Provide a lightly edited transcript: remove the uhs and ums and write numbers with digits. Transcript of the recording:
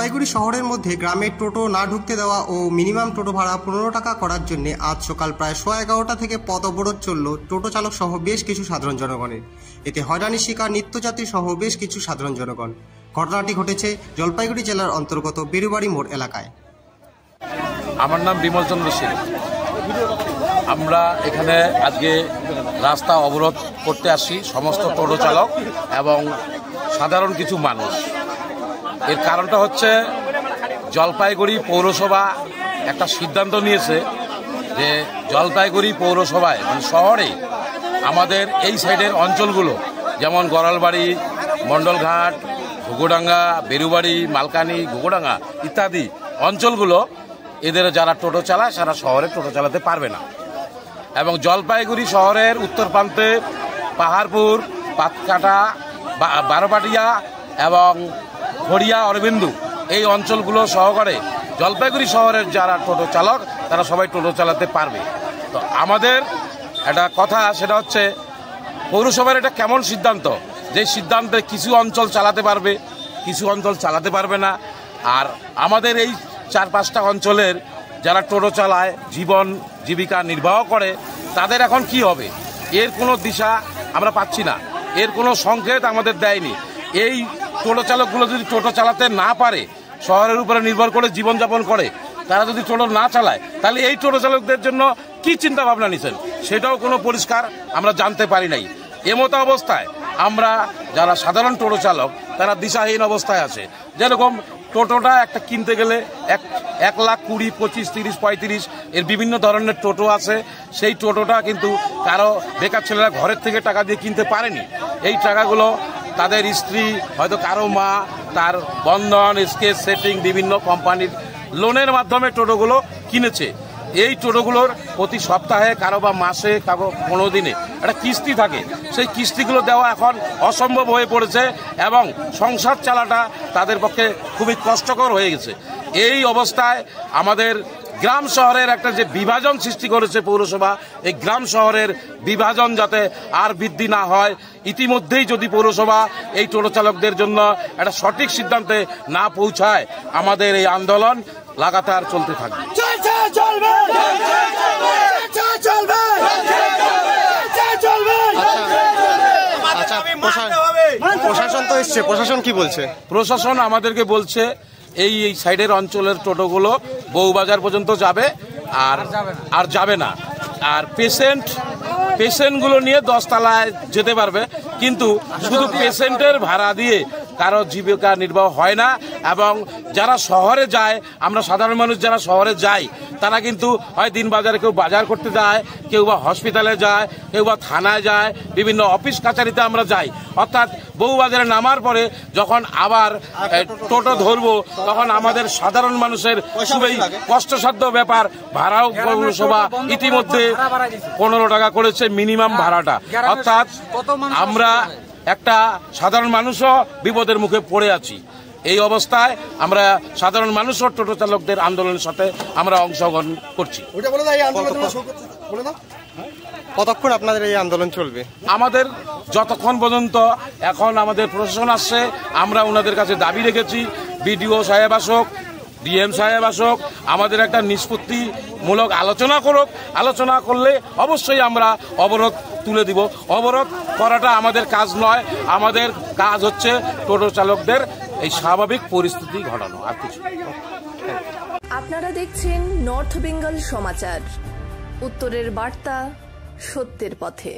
জলপাইগুড়ি শহরের মধ্যে গ্রামের টোটো না ঢুকতে দেওয়া ও মিনিমাম টোটো ভাড়া 15 টাকা করার জন্য আজ সকাল প্রায় 11:30 থেকে পথ অবরোধ চলল টোটো চালক সহ বেশ কিছু সাধারণ জনগণের। এতে হয়রানির শিকার নিত্যযাত্রী সহ বেশ কিছু সাধারণ জনগণ। ঘটনাটি ঘটেছে জলপাইগুড়ি জেলার অন্তর্গত বেরুবাড়ি মোড় এলাকায়। আমার নাম বিমল চন্দ্র সিং। আমরা এখানে আজকে রাস্তা অবরোধ করতে আসি, সমস্ত টোটো চালক এবং সাধারণ কিছু মানুষ। এর কারণটা হচ্ছে জলপাইগুড়ি পৌরসভা একটা সিদ্ধান্ত নিয়েছে যে জলপাইগুড়ি পৌরসভায় মানে শহরে আমাদের এই সাইডের অঞ্চলগুলো যেমন গড়ালবাড়ি, মণ্ডলঘাট, ঘুঘুডাঙ্গা, বেরুবাড়ি, মালকানি, ঘুঘুডাঙ্গা ইত্যাদি অঞ্চলগুলো এদের যারা টোটো চালায় সারা শহরে টোটো চালাতে পারবে না। এবং জলপাইগুড়ি শহরের উত্তর প্রান্তে পাহাড়পুর, পাতকাটা, বারোপাটিয়া এবং খড়িয়া, অরবিন্দু এই অঞ্চলগুলো সহকারে জলপাইগুড়ি শহরের যারা টোটো চালক তারা সবাই টোটো চালাতে পারবে। তো আমাদের একটা কথা, সেটা হচ্ছে পৌরসভার এটা কেমন সিদ্ধান্ত, যে সিদ্ধান্তে কিছু অঞ্চল চালাতে পারবে, কিছু অঞ্চল চালাতে পারবে না। আর আমাদের এই 4-5টা অঞ্চলের যারা টোটো চালায়, জীবন জীবিকা নির্বাহ করে, তাদের এখন কি হবে এর কোনো দিশা আমরা পাচ্ছি না, এর কোনো সংকেত আমাদের দেয়নি। এই টোটো চালকগুলো যদি টোটো চালাতে না পারে, শহরের উপরে নির্ভর করে জীবনযাপন করে, তারা যদি টোটো না চালায়, তাহলে এই টোটো চালকদের জন্য কি চিন্তা ভাবনা নিছেন সেটাও কোনো পরিষ্কার আমরা জানতে পারি নাই। এমতো অবস্থায় আমরা যারা সাধারণ টোটো চালক তারা দিশাহীন অবস্থায় আছে। যেরকম টোটোটা একটা কিনতে গেলে 1 লাখ 20, 25, 30, 35 এর বিভিন্ন ধরনের টোটো আছে। সেই টোটোটা কিন্তু কারো বেকার ছেলেরা ঘরের থেকে টাকা দিয়ে কিনতে পারেনি। এই টাকাগুলো তাদের স্ত্রী, হয়তো কারো মা, তার বন্ধন, স্কেচ সেটিং বিভিন্ন কোম্পানির লোনের মাধ্যমে টোটোগুলো কিনেছে। এই টোটোগুলোর প্রতি সপ্তাহে, কারো বা মাসে, কারো 15 দিনে একটা কিস্তি থাকে। সেই কিস্তিগুলো দেওয়া এখন অসম্ভব হয়ে পড়েছে এবং সংসার চালাটা তাদের পক্ষে খুবই কষ্টকর হয়ে গেছে। এই অবস্থায় আমাদের গ্রাম শহরের একটা যে বিভাজন সৃষ্টি করেছে পৌরসভা, এই গ্রাম শহরের বিভাজন যাতে আর বৃদ্ধি না হয়, ইতিমধ্যেই যদি পৌরসভা এই টোটো চালকদের জন্য একটা সঠিক সিদ্ধান্তে না পৌঁছায়, আমাদের এই আন্দোলন লাগাতার চলতে থাকবে। প্রশাসন তো এসছে, প্রশাসন কি বলছে? প্রশাসন আমাদেরকে বলছে এই সাইডের অঞ্চলের টোটোগুলো বউবাজার পর্যন্ত যাবে, আর যাবে না। আর পেশেন্টগুলো নিয়ে 10 তলায় যেতে পারবে, কিন্তু শুধু পেশেন্টের ভাড়া দিয়ে কারো জীবিকা নির্বাহ হয় না। এবং যারা শহরে যায়, আমরা সাধারণ মানুষ যারা শহরে যাই, তারা কিন্তু হয় দিন বাজারে কেউ বাজার করতে যায়, কেউ বা হসপিটালে যায়, কেউ বা থানায় যায়, বিভিন্ন অফিস কাছারিতে আমরা যাই। অর্থাৎ বউবাজারে নামার পরে যখন আবার টোটো ধরবো, তখন আমাদের সাধারণ মানুষের খুবই কষ্টসাধ্য ব্যাপার। ভাড়াও পৌরসভা ইতিমধ্যে 15 টাকা করেছে মিনিমাম ভাড়াটা। অর্থাৎ আমরা একটা সাধারণ মানুষও বিপদের মুখে পড়ে আছি। এই অবস্থায় আমরা সাধারণ মানুষও টোটো চালকদের আন্দোলনের সাথে আমরা অংশগ্রহণ করছি। কতক্ষণ আপনাদের এই আন্দোলন চলবে? আমাদের যতক্ষণ পর্যন্ত এখন আমাদের প্রশাসন আসছে, আমরা ওনাদের কাছে দাবি রেখেছি, বিডিও সাহেব আসুক, ডিএম সাহেব আসুক, আমাদের একটা নিষ্পত্তিমূলক আলোচনা করুক। আলোচনা করলে অবশ্যই আমরা অবরোধ তুলে দিব। অবরোধ করাটা আমাদের কাজ নয়, আমাদের কাজ হচ্ছে টোটো চালকদের এই স্বাভাবিক পরিস্থিতি ঘটানো, আর কিছু। আপনারা দেখছেন নর্থ বেঙ্গল সমাচার, উত্তরের বার্তা, সত্যের পথে।